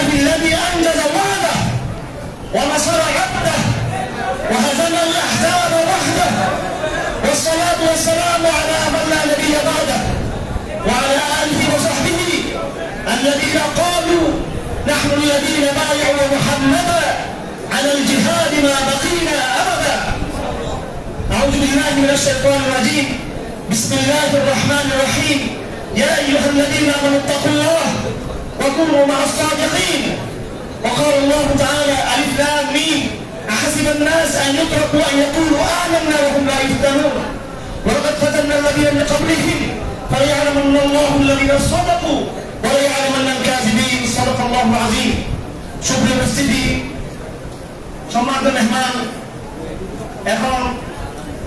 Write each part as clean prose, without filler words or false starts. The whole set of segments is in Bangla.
لله الذي أنجز وعده ونصر عبده وهزم الأحزاب وحده، والصلاة والسلام على من لا نبي بعده وعلى آله وصحبه الذين قالوا نحن الذين بايعوا محمدا على الجهاد ما بقينا أبدا. أعوذ بالله من الشيطان الرجيم. بسم الله الرحمن الرحيم. يا أيها الذين آمنوا اتقوا الله وكونوا مع الصادقين. وقال الله تعالى ألف لام ميم أحسب الناس أن يتركوا أن يقولوا آمنا وهم لا يفتنون ولقد فتنا الذين من قبلهم فليعلمن الله الذين صدقوا وليعلمن الكاذبين. صدق الله العظيم. সুপ্রিয় উপস্থিতি, সম্মানিত মেহমান, এখন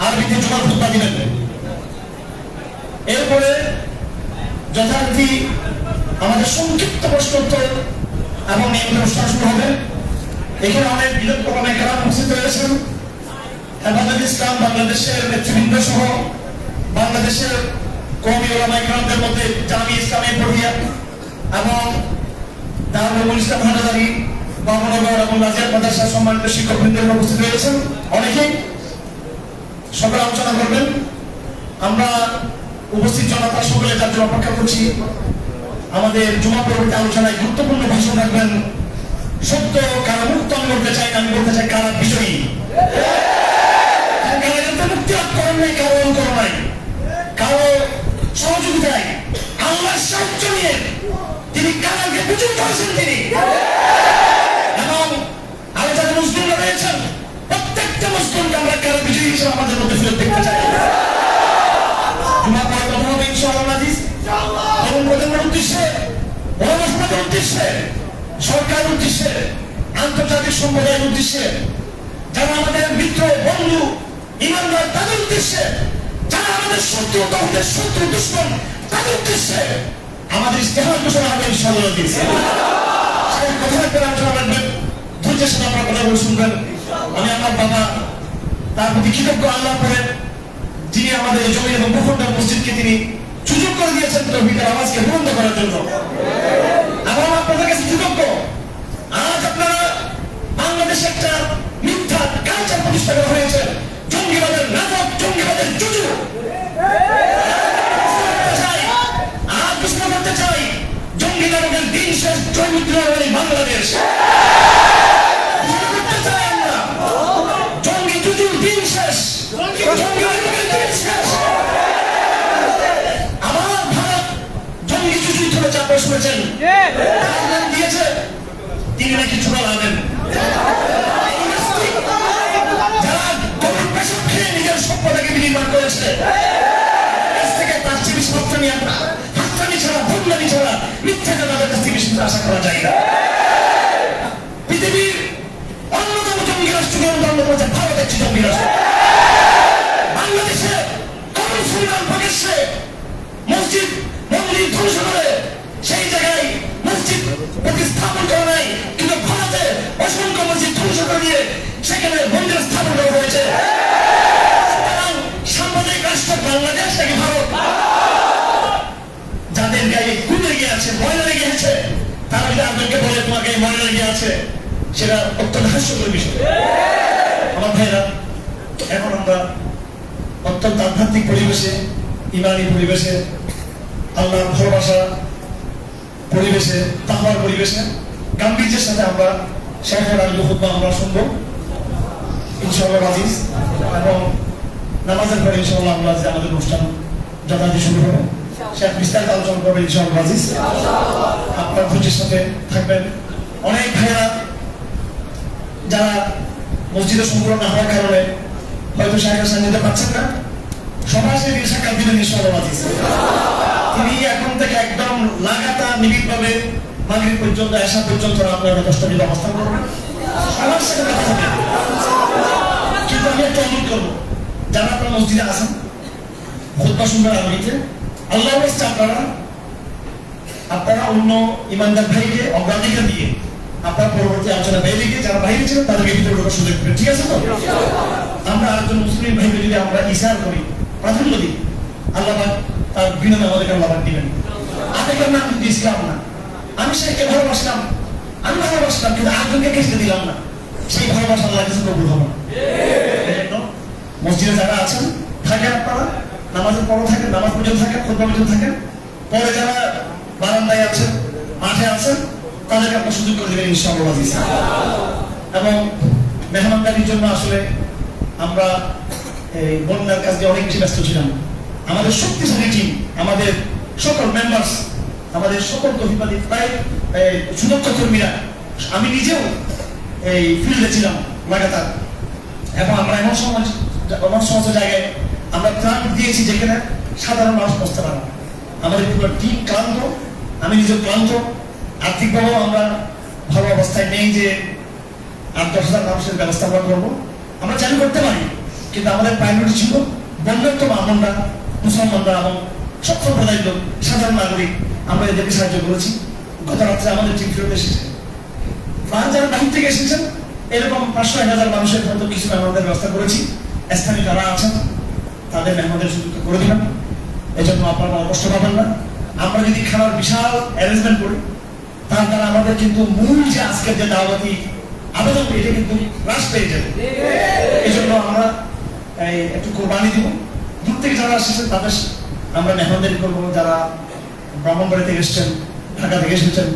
আরবিতে জুমার খুতবা দিবেন। এরপরে যথারীতি আমাদের সংক্ষিপ্ত প্রশ্নোত্তর এবং নিয়মিত অনুষ্ঠান শুরু হবে। এখানে অনেক বিরোধ প্রোগ্রামে কারাম উপস্থিত রয়েছেন। হেফাজত ইসলাম বাংলাদেশের নেতৃবৃন্দ সহ বাংলাদেশের কওমি ওলামায়ে কেরামদের মধ্যে জামিয়া ইসলামী পড়িয়া এবং দারুল ইসলাম হাটাজারি, বামনগর এবং রাজিয়াত মাদ্রাসার সম্মানিত শিক্ষকবৃন্দ উপস্থিত রয়েছেন। অনেকেই সকলে আলোচনা করবেন। আমরা উপস্থিত জনতা সকলে তার জন্য অপেক্ষা করছি। আমাদের জুমা পরবর্তী আলোচনায় গুরুত্বপূর্ণ ভাষণ রাখবেন সত্য কারা মুক্ত। আমি বলতে চাই না, আমি বলতে চাই কারা বিজয়ী। কারা কিন্তু মুক্তি লাভ করেন নাই, কারো অনুকরণ নাই, কারো সহযোগিতায় আল্লাহর সাহায্য নিয়ে তিনি কারাকে বিজয়ী করেছেন তিনি। এবং আমি যারা মুসলিমরা রয়েছেন প্রত্যেকটা মুসলিমকে আমরা কারা বিজয়ী হিসেবে আমাদের মধ্যে ফেরত দেখতে চাই। জুমা পরে কথা হবে ইনশাআল্লাহ আজিজ। এবং প্রজন্মের উদ্দেশ্যে, গণমাধ্যমের উদ্দেশ্যে, সরকারের উদ্দেশ্যে, আন্তর্জাতিক সম্প্রদায়ের উদ্দেশ্যে, যারা আমাদের মিত্র বন্ধু ইমানদার তাদের উদ্দেশ্যে, যারা আমাদের শত্রু তাদের শত্রু দুশ্মন তাদের উদ্দেশ্যে আমাদের ইস্তেহার ঘোষণা হবে ইনশাআল্লাহ দিয়েছে। সেই কথা একটা আলোচনা রাখবেন, ধৈর্যের সাথে আপনার কথা বলে শুনবেন। আমি আমার বাবা তার প্রতি কৃতজ্ঞ আল্লাহ করে, যিনি আমাদের এই জমি এবং ভূখণ্ড মসজিদকে তিনি সুযোগ করে দিয়েছেন তৌহিদের আওয়াজকে বন্ধ করার জন্য। এবং আপনাদের কাছে কৃতজ্ঞ। আজ আপনারা বাংলাদেশে একটা মিথ্যা কালচার প্রতিষ্ঠা করা হয়েছে, জঙ্গিবাদের নাটক, জঙ্গিবাদের জুজু। আজ প্রশ্ন করতে চাই, জঙ্গি নাটকের দিন শেষ, জঙ্গি বাংলাদেশ করতে চাই আমরা। জঙ্গি জুজুর দিন শেষ, জঙ্গি নাটকের দিন শেষ। আমার ভারত জঙ্গি জুজুই ধরে চাপে শুনেছেন দিয়েছে, তিনি নাকি ছোড়া লাগেন। যারা গরুর পেশাব খেয়ে নিজের সম্পদকে বিনির্মাণ করেছে, কাছ থেকে তার চেয়ে বেশি হাততালি ছাড়া, ভণ্ডামি ছাড়া মিথ্যা তাদের কাছ থেকে বেশি আশা করা যায় না। পৃথিবীর অন্যতম জঙ্গি রাষ্ট্রকে অন্যতম হচ্ছে ভারত একটি জঙ্গি রাষ্ট্র। বাংলাদেশে কবর সুলতান প্রকাশ্যে মসজিদ মন্দির ধ্বংস করে সেই জায়গায় মসজিদ প্রতিস্থাপন করা নাই, কিন্তু ভারতে অসংখ্য মসজিদ ধ্বংস করে দিয়ে সেখানে মন্দির স্থাপন করা হয়েছে। সাম্প্রদায়িক রাষ্ট্র বাংলাদেশ নাকি ভারত? যাদের গায়ে গুণ লেগে আছে, ময়লা লেগে আছে, তারা যদি আপনাকে বলে তোমার গায়ে ময়লা লেগে আছে, সেটা অত্যন্ত হাস্যকর বিষয়। আমার ভাইরা, এখন আমরা অত্যন্ত আধ্যাত্মিক পরিবেশে, ইমানি পরিবেশে, আল্লাহর ভালোবাসা পরিবেশে, তাকওয়ার পরিবেশে গাম্ভীর্যের সাথে আমরা শেখের আলী খুতবা আমরা শুনবো ইনশাআল্লাহ আজিজ। এবং নামাজের পরে ইনশাআল্লাহ আমরা যে আমাদের অনুষ্ঠান যথাযথ শুরু হবে, শেখ বিস্তারিত আলোচনা করবেন ইনশাআল্লাহ আজিজ। আপনার ধৈর্যের সাথে থাকবেন। অনেক ভাইরা যারা মসজিদে সম্পূর্ণ না হওয়ার কারণে হয়তো শেখের সান্নিধ্যে পাচ্ছেন না, সবাই সেই দিন সাক্ষাৎ দিবেন ইনশাআল্লাহ আজিজ। তিনি এখন থেকে একদম লাগাতার নিবিড়ভাবে মাগরিব পর্যন্ত, এশা পর্যন্ত আপনারা 10টা মিনিট অবস্থান করবেন, সবার সাথে কথা হবে। কিন্তু আমি একটা অনুরোধ করবো, যারা আপনার মসজিদে আসেন খুতবা শুনবেন আরবিতে, আল্লাহ বলছে আপনারা অন্য ইমানদার ভাইকে অগ্রাধিকার দিয়ে আপনার পরবর্তী আলোচনা বাইরে গিয়ে যারা বাইরে ছিলেন তাদেরকে ভিতরে ঢোকার সুযোগ দেবেন। ঠিক আছে তো? আমরা আরেকজন মুসলিম ভাইকে যদি আমরা ইশারা করি, প্রাধান্য দিই, আল্লাহ তার বিনিময়ে আমাদেরকে আল্লাহ দিবেন। আবেগের নাম কিন্তু ইসলাম না। আমি শেখকে ভালোবাসলাম, আমি ভালোবাসতাম, কিন্তু আরেকজনকে খেতে দিলাম না, সেই ভালোবাসা আল্লাহ কিছু কবুল হবে না। মসজিদে যারা আছেন থাকেন, আপনারা নামাজের পরও থাকেন, নামাজ পর্যন্ত থাকেন, খুতবা পর্যন্ত থাকেন, পরে যারা বারান্দায় আছেন, মাঠে আছেন, তাদেরকে আপনার সুযোগ করে দেবেন ইনশাআল্লাহ। এবং মেহমানদারির জন্য আসলে আমরা এই বন্যার কাজে অনেক বেশি ব্যস্ত ছিলাম। আমাদের শক্তিশালী টিম, আমাদের সকল মেম্বার্স, আমাদের সকল কর্মী, প্রায় সুদক্ষ কর্মীরা, আমি নিজেও এই ফিল্ডে ছিলাম লাগাতার। এবং আমরা এমন সমস্ত জায়গায় আমরা ত্রাণ দিয়েছি যেখানে সাধারণ মানুষ বসতে পারে না। আমাদের পুরো টিম ক্লান্ত, আমি নিজেও ক্লান্ত, আর্থিকভাবেও আমরা ভালো অবস্থায় নেই যে 8-10,000 মানুষের ব্যবস্থা আমরা করবো। আমরা চালু করতে পারি, কিন্তু আমাদের প্রায়োরিটি ছিল বন্যার্থ আমরা, মুসলমানরা এবং সব সম্প্রদায়ের লোক, সাধারণ নাগরিক, আমরা এদেরকে সাহায্য করেছি। গত রাত্রে আমাদের টিম ফেরত এসেছে। আর যারা বাহির থেকে এসেছেন এরকম 500-1000 মানুষের মতো কিছু মেহমানদের ব্যবস্থা করেছি। স্থানীয় যারা আছেন তাদের মেহমানদের সুযোগ করে দিলাম। এই জন্য আপনারা কষ্ট পাবেন না। আমরা যদি খানার বিশাল অ্যারেঞ্জমেন্ট করি, তার দ্বারা আমাদের কিন্তু মূল যে আজকের যে দাওয়াতি আবেদন, এটা কিন্তু হ্রাস পেয়ে যাবে। এই জন্য আমরা একটু কোরবানি দিব। দূর থেকে যারা এসেছেন তাদের আমরা মেহমানদারি করবো। যারা ব্রাহ্মণবাড়ি থেকে এসছেন, ঢাকা থেকে এসেছেন,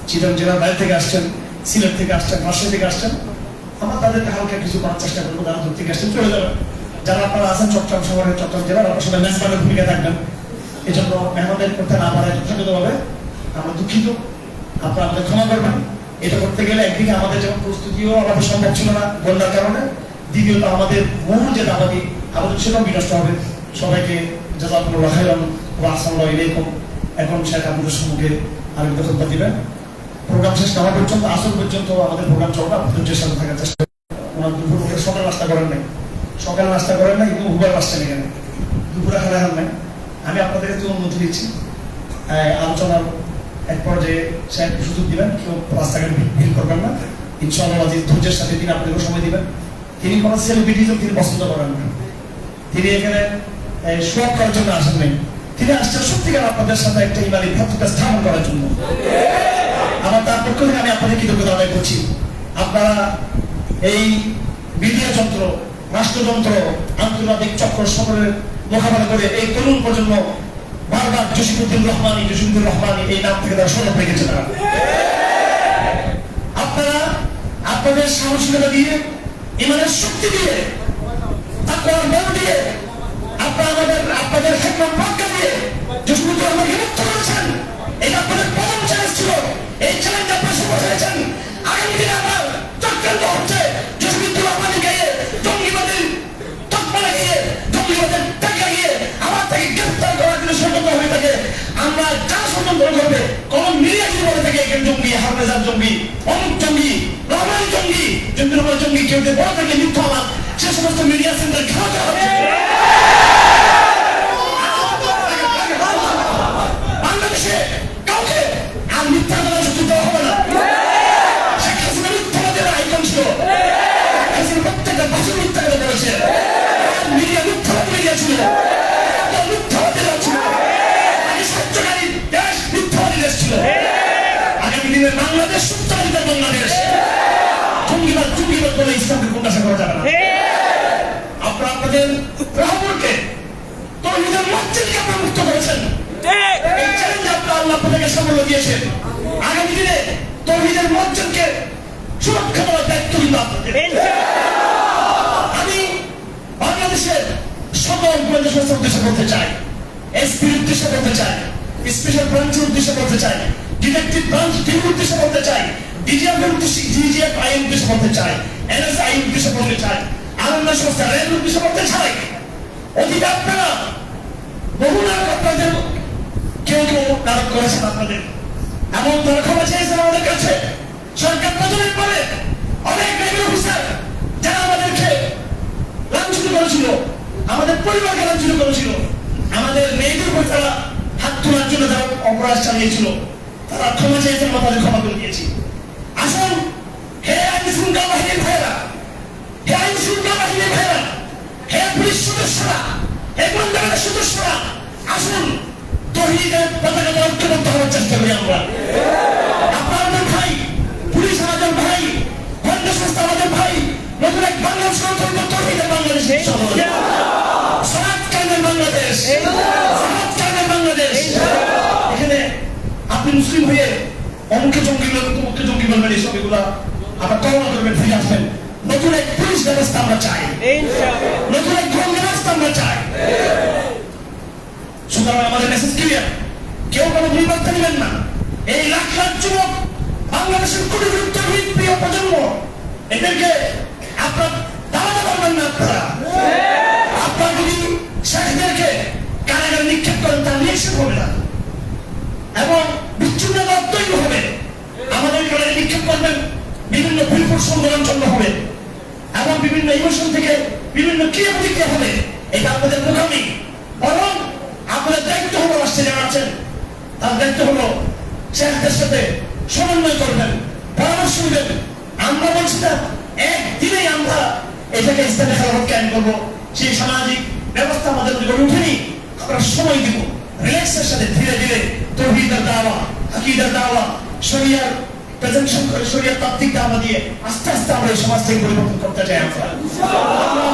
চিটাং জেলার বাইরে থেকে আসছেন, সিলেট থেকে আসছেন, রাজশাহী থেকে আসছেন, আমরা তাদেরকে হালকা কিছু করার চেষ্টা করবো। যারা দূর থেকে আসছেন চলে যাবেন। যারা আপনারা আছেন চট্টগ্রাম শহরের, চট্টগ্রাম জেলার, আপনার সবাই মেজবানের ভূমিকা থাকবেন। এই জন্য মেহমানদারি করতে না পারায় যথাযথভাবে আমরা দুঃখিত। আপনারা আমাদের ক্ষমা করবেন। এটা করতে গেলে একদিকে আমাদের যেমন প্রস্তুতিও আমাদের সম্ভব ছিল না বন্যার কারণে, দ্বিতীয়ত আমাদের মূল যে দাবাতি আমাদের সেটাও বিনষ্ট হবে। সবাইকে জাযাকুমুল্লাহ খাইরান ওয়া আসসালামু আলাইকুম। এখন শেখ আপনাদের সম্মুখে আরেকটা খুতবা দিবেন। প্রোগ্রাম শেষ হওয়া পর্যন্ত, আসল পর্যন্ত আমাদের প্রোগ্রাম চলবে। আপনাদের সাথে থাকার চেষ্টা ওনার দুপুরে সকাল নাস্তা করেন নাই, সকাল নাস্তা করেন নাই, কিন্তু উবার আসছেন এখানে, দুপুরে খাওয়া খান নাই। আমি আপনাদের কাছে অনুমতি দিচ্ছি, আলোচনার এক পর্যায়ে সাহেব সুযোগ দিবেন, কেউ রাস্তাঘাটে ভিড় করবেন না ইনশাআল্লাহ। ধৈর্যের সাথে তিনি আপনাদেরও সময় দিবেন। তিনি কোনো সেলিব্রিটিজম তিনি পছন্দ করেন না। তিনি এখানে শো অফ করার জন্য আসেন নাই, তিনি আসছেন সত্যিকার আপনাদের সাথে একটা ইমানি ভ্রাতৃত্ব স্থাপন করার জন্য। আমার তার পক্ষ থেকে আমি আপনাদের কৃতজ্ঞতা আদায় করছি। আপনারা এই মিডিয়া যন্ত্র, রাষ্ট্রযন্ত্র, আন্তর্জাতিক চক্র সকলের মোকাবেলা করে এই তরুণ প্রজন্ম বারবার জসিমুদ্দিন রহমানী এই নাম থেকে তারা স্মরণ রেখেছে। তারা আপনারা আপনাদের সাহসিকতা দিয়ে, ইমানের শক্তি দিয়ে, তাকওয়ার বল দিয়ে, আপনাদের হিকমত প্রজ্ঞা দিয়ে জসিমুদ্দিন রহমানকে মুক্ত করেছেন। এটা আপনাদের প্রথম চ্যালেঞ্জ ছিল। এই চ্যালেঞ্জ আপনারা সফল হয়েছেন। আগামী দিনে আমার চক্রান্ত হচ্ছে জসিমুদ্দিন রহমানকে জঙ্গিবাদের তকমা লাগিয়ে, জঙ্গিবাদের ট্যাগ লাগিয়ে আমার থেকে গ্রেফতার করার জন্য ষড়যন্ত্র হয়ে থাকে। আমরা যারা ষড়যন্ত্র করবে, কোন মিডিয়া যদি বলে থাকে এখানে জঙ্গি, হাফেজার জঙ্গি, অমুক জঙ্গি, রহমান জঙ্গি, জঙ্গি রহমান জঙ্গি, কেউ যদি বলে থাকে মিথ্যাবাদ, সে সমস্ত মিডিয়া সেন্টার খাওয়াতে হবে। বাংলাদেশে কাউকে আর মিথ্যা বলার সুযোগ দেওয়া হবে না। শেখ হাসিনা মিথ্যাবাদের আইকন ছিল। প্রত্যেকটা ভাষণ মিথ্যা কথা বলেছে। মিডিয়া মিথ্যাবাদ মিডিয়া ছিল, মিথ্যাবাদীরা ছিল। আগে সত্যকারী দেশ, মিথ্যাবাদী দেশ ছিল। আগামী দিনে বাংলাদেশ সত্যবাদীদের বাংলাদেশ। জঙ্গিবাদ বলে ইসলামকে প্রত্যাশা করা যাবে না। আপনারা আপনাদের রাহবরকে, তৌহিদের মসজিদকে আপনারা মুক্ত করেছেন। এই চ্যালেঞ্জ আল্লাহ আপনাদেরকে সাফল্য দিয়েছেন। আগামী দিনে তৌহিদের মসজিদকে সুরক্ষা দেওয়ার দায়িত্ব কিন্তু আপনাদের। আমি বাংলাদেশের সকল গোয়েন্দা সংস্থার উদ্দেশ্যে বলতে চাই, এসপির উদ্দেশ্যে বলতে চাই, স্পেশাল ব্রাঞ্চের উদ্দেশ্যে বলতে চাই, ডিটেকটিভ ব্রাঞ্চ টিমের উদ্দেশ্যে বলতে চাই, ডিজিএফআই এর উদ্দেশ্যে বলতে চাই, এনএসআই এর উদ্দেশ্যে বলতে চাই, আনন্দ সংস্থা এর উদ্দেশ্যে বলতে চাই, অতীতে আপনারা বহু নাটক আপনাদের কেউ নাটক করেছেন। আপনাদের এমন তারা ক্ষমা চেয়েছেন আমাদের কাছে। সরকার পতনের পরে অনেক রেভিনিউ অফিসার যারা আমাদেরকে লাঞ্ছিত করেছিল, আমাদের পরিবারকে লাঞ্ছিত করেছিল, আমাদের মেয়েদের উপর তারা হাত তোলার জন্য যারা অপরাধ চালিয়েছিল, তারা ক্ষমা চেয়েছেন, আমরা তাদের ক্ষমা করে দিয়েছি। আসুন হে আইন শৃঙ্খলা বাহিনীর ভাইয়েরা, হে আইন শৃঙ্খলা বাহিনীর ভাইয়েরা, হে পুলিশ সদস্যরা, হে গোয়েন্দাবাহিনীর সদস্যরা, আসুন তৌহিদের পতাকা ঐক্যবদ্ধ হওয়ার চেষ্টা করি আমরা। আপনাদের ভাই বাংলাদেশ সালাত কায়েমের বাংলাদেশ, সালাত কায়েমের বাংলাদেশ। এখানে আপনি মুসলিম হয়ে অমুকে জঙ্গি তমুকে জঙ্গি বলবেন, এইসব এগুলা আবার তওবা করবেন, ফিরে আসবেন। নতুন এক পুলিশ ব্যবস্থা আমরা চাই, নতুন এক গ্রাম ব্যবস্থা আমরা চাই। সুতরাং আমাদের মেসেজ ক্লিয়ার, কেউ কোনো নির্বাচন নেবেন না। এই লাখ লাখ যুবক, বাংলাদেশের কোটি কোটি তৌহিদ প্রিয় প্রজন্ম, এদেরকে আপনার দাঁড়াতে পারবেন না। আপনারা যদি শেখদেরকে কারাগারে নিক্ষেপ করেন, তার নিক্ষেপ হবে না এবং বিচ্ছিন্নতা তৈরি হবে। আমাদের কারাগারে নিক্ষেপ করবেন, বিভিন্ন বিলপুর সংগ্রাম জন্য হবে এবং বিভিন্ন ইমোশন থেকে বিভিন্ন ক্রিয়া প্রতিক্রিয়া হবে। এটা আপনাদের মুখামি। বরং আপনাদের দায়িত্ব হলো, রাষ্ট্রে যারা আছেন তার দায়িত্ব হলো শেখদের সাথে সমন্বয় করবেন, পরামর্শ নেবেন। আমরা বলছি না একদিনেই আমরা এটাকে ইসলামী খেলাফত কায়েম করবো, সেই সামাজিক ব্যবস্থা আমাদের গড়ে উঠেনি। আমরা সময় দিব, রিল্যাক্সের সাথে ধীরে ধীরে তৌহিদের দাওয়া, আকীদার দাওয়া, শরিয়ার প্রেজেন্টেশন করে, শরিয়ার তাত্ত্বিক দাওয়া দিয়ে আস্তে আস্তে আমরা এই সমাজটাকে পরিবর্তন করতে চাই। আমরা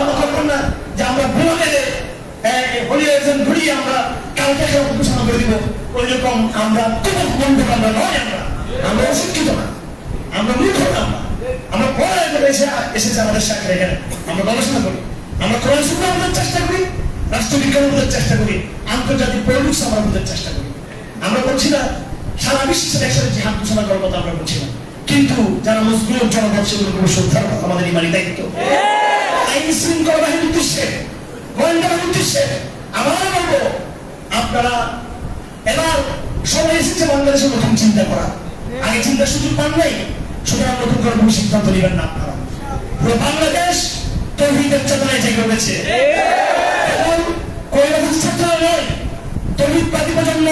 মনে করবেন না যে আমরা ভুলে ঘুরিয়ে আমরা কালকে খেলাফত ঘোষণা করে দিব, ওই রকম আমরা কোনো বন্ধু আমরা নয়। আমরা অশিক্ষিত না, আমরা মূর্খ না, আমরা পড়ায় এসেছে আমাদের সাথে। এখানে আমরা গবেষণা করি, আমরা কোরআন সুন্নাহ বোঝার চেষ্টা করি, রাষ্ট্রবিজ্ঞান বোঝার চেষ্টা করি, আন্তর্জাতিক পলিটিক্স আমরা বোঝার চেষ্টা করি। আমরা বলছি না সারা বিশ্বের একসাথে জিহাদ ঘোষণা করার কথা আমরা বলছি না, কিন্তু যারা মজলুম জনগণ সেগুলোকে শ্রদ্ধার কথা আমাদের ইমানি দায়িত্ব। আইন শৃঙ্খলা বাহিনীর উদ্দেশ্যে, গোয়েন্দা বাহিনীর উদ্দেশ্যে আমরা বলবো, আপনারা এবার সময় এসেছে বাংলাদেশের নতুন চিন্তা করা। আগে চিন্তার সুযোগ পান নাই, সুতরাং নতুন করে কোনো সিদ্ধান্ত নেবেন না। আপনারা পুরো বাংলাদেশ তৌহিদের চেতনায় জেগে উঠেছে এবং কৈরাবাদ ছাত্ররা নয়, তৌহিদবাদী প্রজন্ম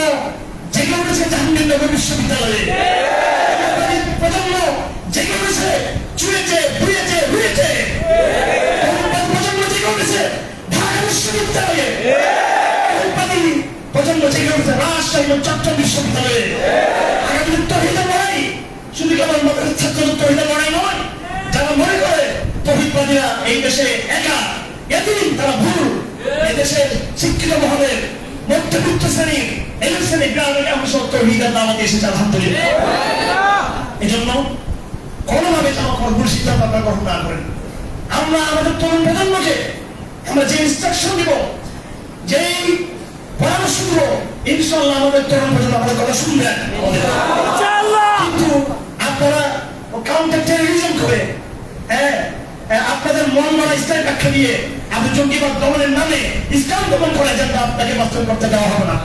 জেগে উঠেছে জাহাঙ্গীরনগর বিশ্ববিদ্যালয়ে। প্রজন্ম জেগে উঠেছে চুয়েছে, বুয়েছে, রুয়েছে। প্রজন্ম জেগে উঠেছে ঢাকা বিশ্ববিদ্যালয়ে। প্রজন্ম জেগে উঠেছে রাজশাহী ও চট্টগ্রাম বিশ্ববিদ্যালয়ে। আগামী তৌহিদের লড়াই শুধু কেবল মাদ্রাসার ছাত্রদের তৌহিদের লড়াই নয়। যারা মনে করে তৌহিদবাদীরা এই দেশে একা, এতদিন তারা ভুল। এই দেশের শিক্ষিত মহলের মধ্যবিত্ত শ্রেণীর, এদের শ্রেণী গ্রামের অংশ তৌহিদের দাওয়াতে এসেছে আলহামদুলিল্লাহ। এই জন্য কোনোভাবে যেন ভুল সিদ্ধান্ত আপনারা গ্রহণ না করেন। আমরা আমাদের তরুণ প্রজন্মকে আমরা যে ইনস্ট্রাকশন দিব, যেই পরামর্শ দিব, ইনশাআল্লাহ আমাদের তরুণ প্রজন্ম আমাদের কথা শুনবেন। কিন্তু আপনারা কাউন্টার টেররিজম করে, আপনাদের মন গড়া ইসলামের ব্যাখ্যা দিয়ে আপনি জঙ্গিবাদ দমনের নামে ইসলাম দমন করে এজেন্ডা আপনাকে বাস্তব করতে দেওয়া হবে না।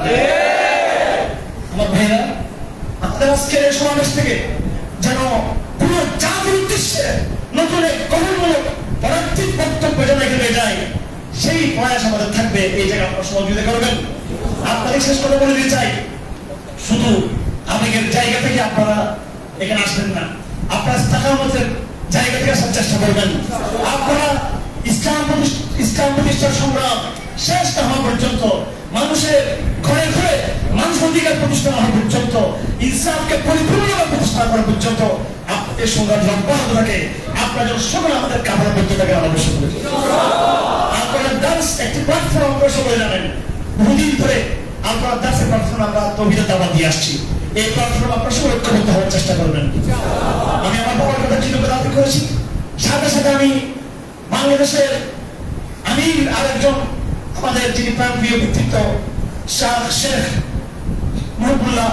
আমার ভাইরা, আপনাদের আজকের এই সমাবেশ থেকে যেন পুরো জাতির উদ্দেশ্যে নতুন এক গঠনমূলক পদার্থিক বক্তব্য যেন এখানে যায়, সেই প্রয়াস আমাদের থাকবে। এই জায়গায় আপনারা সহযোগিতা করবেন। আপনাদের শেষ কথা বলে দিতে চাই, শুধু আবেগের জায়গা থেকে আপনারা এখানে আসবেন না, আপনারা ইস্তেকামতের জায়গা থেকে আসার চেষ্টা করবেন। আপনারা ইসলাম প্রতিষ্ঠার সংগ্রাম শেষ না হওয়া পর্যন্ত, মানুষের ঘরে ঘরে মানুষ অধিকার প্রতিষ্ঠা হওয়া পর্যন্ত, ইনসাফকে পরিপূর্ণভাবে প্রতিষ্ঠা করা পর্যন্ত আপনাদের সংগ্রাম অব্যাহত থাকে। আপনারা যেন সকলে আমাদের কাপড় করতে থাকে আবশ্যক। আপনারা ডান্স একটি প্ল্যাটফর্ম আপনারা সকলে জানেন, বহুদিন ধরে আপনারা ডান্সের প্ল্যাটফর্ম আমরা তৌহিদের দাওয়াত দিয়ে আসছি। এই প্ল্যাটফর্ম আপনারা সকলে ঐক্যবদ্ধ হওয়ার চেষ্টা করবেন। আমি আমার বাবার কথা চিন্তা দাবি করেছি, সাথে সাথে আমি বাংলাদেশের আরেকজন আমাদের যিনি প্রাণপ্রিয় ব্যক্তিত্ব শেখ মুহিবুল্লাহ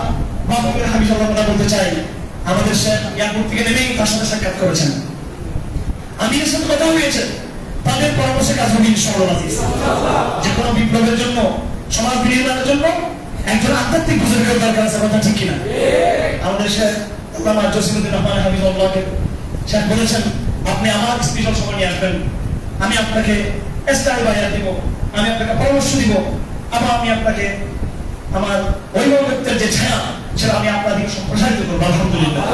বাবুকে হাবিবুল্লাহ কথা বলতে চাই। আমাদের শেখ এয়ারপোর্ট থেকে নেমেই তার সাথে সাক্ষাৎ করেছেন, আমিরের সাথে কথা হয়েছে, তাদের পরামর্শে কাজ হবে ইনশাআল্লাহ। যে কোনো বিপ্লবের জন্য, সমাজ বিনির্মাণের জন্য একজন আধ্যাত্মিক বুজুর্গের দরকার আছে, কথা ঠিক কিনা? আমাদের শেখ আল্লামা জসিমউদ্দিন রহমান হাফিজুল্লাহকে শেখ বলেছেন, আপনি আমার স্পেশাল সময় নিয়ে আসবেন, আমি আপনাকে স্টাইল বানিয়ে দিব, আমি আপনাকে পরামর্শ দিব, আবার আমি আপনাকে আমার অভিভাবকত্বের যে ছায়া সেটা আমি আপনাদেরকে সম্প্রসারিত করবো। আলহামদুলিল্লাহ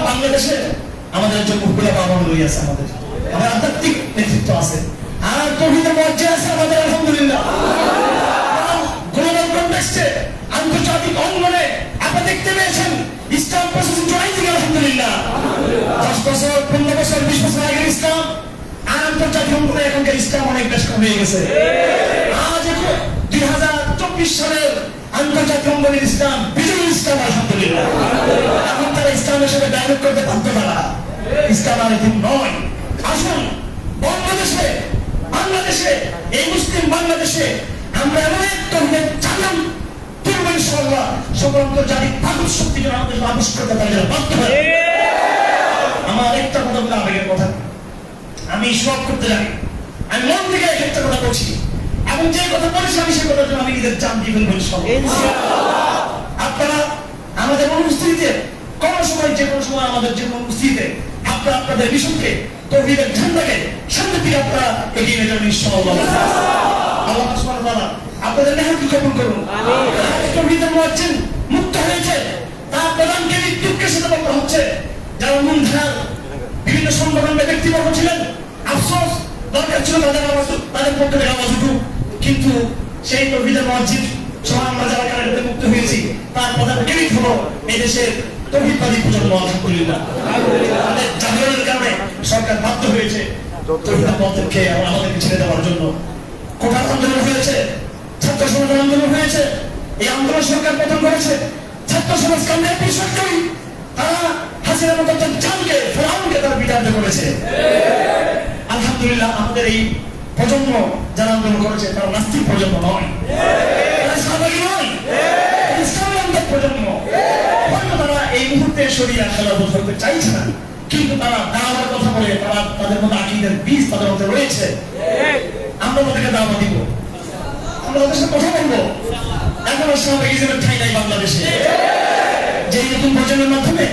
বাংলাদেশে আমাদের যে মুখগুলা বাবা আছে, আমাদের আধ্যাত্মিক নেতৃত্ব আছে, আর তৌহিদের পর্যায়ে আছে আমাদের। আলহামদুলিল্লাহ গ্লোবাল কনটেক্সটে, আন্তর্জাতিক অঙ্গনে আপনারা দেখতে পেয়েছেন ইসলাম প্রসেসিং জড়াই থেকে। আলহামদুলিল্লাহ 10 বছর, 15 বছর, 20 বছর আগের ইসলাম আর আন্তর্জাতিক অঙ্গনে এখনকার ইসলাম অনেক বেশ কম হয়ে গেছে। আজ 2024 সালের আন্তর্জাতিক অঙ্গনের ইসলাম বিজয়ী ইসলাম, আলহামদুলিল্লাহ। এখন তারা ইসলামের সাথে ডায়লগ করতে বাধ্য, তারা ইসলাম আর এরকম নয়। আসুন বাংলাদেশে এই মুসলিম বাংলাদেশে আমরা এমন একটা চালান তুলব ইনশাআল্লাহ, সকল আন্তর্জাতিক তাগুত শক্তি যেন আমাদের আবিষ করতে পারে, বাধ্য হয়। আমার একটা কথা বলে আবেগের কথা, আমি সব করতে জানি, আমি মন থেকে একটা কথা বলছি, এবং যে কথা বলেছি আমি সে কথার জন্য আমি নিজের জান দিয়ে ফেলবো ইনশাআল্লাহ। আপনারা আমাদের অনুপস্থিতিতে কোন সময় যে কোনো সময় আমাদের যে কোনো উপস্থিতিতে আপনারা আপনাদের মিশনকে তৌহিদের ঝান্ডাকে সামনে থেকে আপনারা এগিয়ে নিয়ে যাবেন ইনশাআল্লাহ। আল্লাহ সুবহানাহু ওয়া তাআলা আপনাদের মেহনতকে কবুল করুন। তৌহিদের মুয়াজ্জিন মুক্ত হয়েছে, তার প্রধানকে মৃত্যুকে সাথে বলতে হচ্ছে। যারা মূলধারার বিভিন্ন সংগঠনের ব্যক্তিবর্গ ছিলেন, আফসোস দরকার ছিল তাদের পক্ষে আওয়াজ উঠুক, কিন্তু সেই তৌহিদের মুয়াজ্জিন সহ আমরা যারা কারাগারে মুক্ত হয়েছি তার প্রধান কেমিক হলো এই দেশের তৌহিদবাদী প্রজন্ম, আলহামদুলিল্লাহ। আমাদের জাহিরের কারণে সরকার বাধ্য হয়েছে তৌহিদের পথকে আমাদেরকে ছেড়ে দেওয়ার জন্য। কোটার আন্দোলন হয়েছে, ছাত্র সমাজের আন্দোলন হয়েছে, এই আন্দোলন সরকার প্রথম করেছে। ছাত্র সমাজ কামে বিশ্বাস করি তারা হাসিনার মতো জানকে ফেরাউনকে তারা বিতাড়িত করেছে। আলহামদুলিল্লাহ আমাদের এই প্রজন্ম যারা আন্দোলন করেছে তারা নাস্তিক প্রজন্ম নয়, তারা সাধারণ নয়, ইসলামের প্রজন্ম। হয়তো তারা এই মুহূর্তে শরীয়ত খেলা করতে চাইছে না, কিন্তু তারা দাওয়ার কথা বলে, তারা তাদের মধ্যে আকীদার বীজ তাদের মধ্যে রয়েছে। আমরা তাদেরকে দাওয়া দিব, আমরা তাদের সাথে কথা বলবো। এখনো সাহাবাগিজমের ঠাঁই নাই বাংলাদেশে। যে নতুন প্রজন্মের মাধ্যমে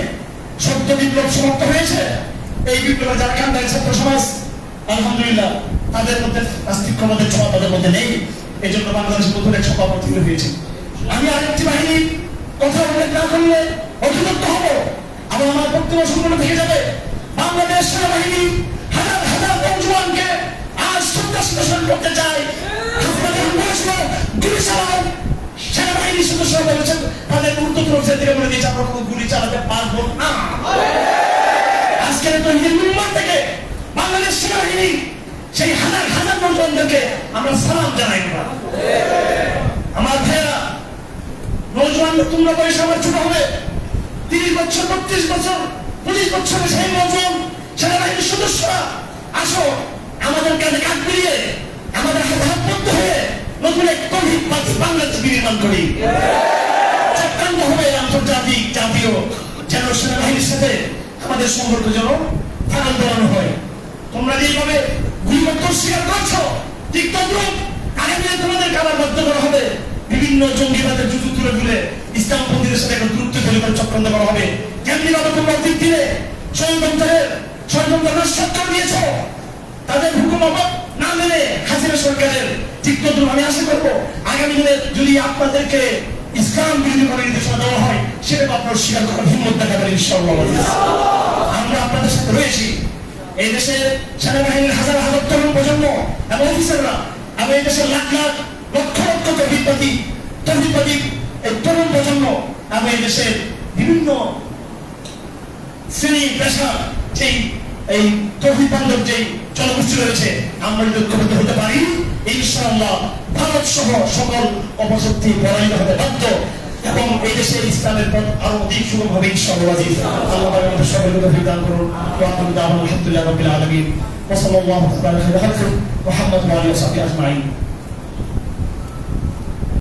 সত্য বিপ্লব সমাপ্ত হয়েছে, এই বিপ্লবের যারা কান্দায় ছাত্র সমাজ, আলহামদুলিল্লাহ তাদের মধ্যে নাস্তিক্যবাদের ছোঁয়া তাদের মধ্যে নেই। এই জন্য বাংলাদেশের নতুন এক সভা তৈরি হয়েছে। আমি আরেকটি বাহিনীর কথা উল্লেখ না করলে অধিদত্ত হব, আবার আমার বক্তব্য সম্পূর্ণ থেকে যাবে। বাংলাদেশ সেনাবাহিনী হাজার হাজার নওজোয়ানকে আজ সন্ত্রাসী করতে চায়। গুলি চালাও, সেনাবাহিনীর সদস্যরা বলেছেন তাদের ঊর্ধ্বতন অফিসার থেকে বলে দিয়েছে আমরা কোনো গুলি চালাতে পারবো না। আজকের তৌহিদের মিম্বর থেকে বাংলাদেশ সেনাবাহিনী সেই হাজার হাজার নওজোয়ানদেরকে আমরা সালাম জানাই। আমার ভাইয়েরা, নওজোয়ান তোমরা বয়স আমার ছোট হবে, 30 বছর 32 বছর 25 বছরের সেই নওজোয়ান সেনাবাহিনীর সদস্যরা আসো, আমাদের কাছে কাজ মিলিয়ে আমাদের হাতে হাত বদ্ধ হয়ে নতুন এক তৌহিদবাদী বাংলাদেশ নির্মাণ করি। চক্রান্ত হবে আন্তর্জাতিক জাতীয়, যেন সেনাবাহিনীর সাথে আমাদের সম্পর্ক যেন ফাটল ধরানো হয়। তোমরা যেভাবে গুলিবদ্ধ স্বীকার করছো, ঠিক তদ্রুপ আগামী তোমাদের কাবার বাধ্য করা হবে। বিভিন্ন জঙ্গিবাদের জুজু তুলে তুলে ইসলামপন্থীদের সাথে একটা দূরত্ব তৈরি করে চক্রান্ত করা হবে। কেমনি ভাবে তোমরা অতীত দিনে ষড়যন্ত্র নস্বাত করে দিয়েছ, তাদের হুকুম না মেনে হাসিনা সরকারের, ঠিক তদ্রুপ আমি আশা করবো আগামী দিনে যদি আপনাদেরকে ইসলাম বিরোধী করে নির্দেশনা দেওয়া হয়, সেটা আপনার স্বীকার করার হিম্মত দেখাবেন ইনশাআল্লাহ। আমরা আপনাদের সাথে রয়েছি। এই দেশে সেনাবাহিনীর হাজার হাজার তরুণ প্রজন্ম এবং অফিসাররা, এবং এই দেশের লাখ লাখ লক্ষ লক্ষ তৌহিদবাদী এই তরুণ প্রজন্ম, এবং এই দেশের বিভিন্ন শ্রেণী পেশা যেই এই তৌহিদ বান্ধব যেই জনগোষ্ঠী রয়েছে, আমরা যদি ঐক্যবদ্ধ হতে পারি ইনশাআল্লাহ ভারত সহ সকল অপশক্তি পরাজিত হতে বাধ্য, এবং এই দেশের ইসলামের পথ আরো অধিক সুগম হবে ইনশাআল্লাহ। আল্লাহ আমাদের সকলকে তৌফিক দান করুন। আলহামদুলিল্লাহ রাব্বিল আলামিন ওয়া সাল্লাল্লাহু আলা মুহাম্মদ ওয়া আলিহি ওয়া সাহবিহি আজমাইন।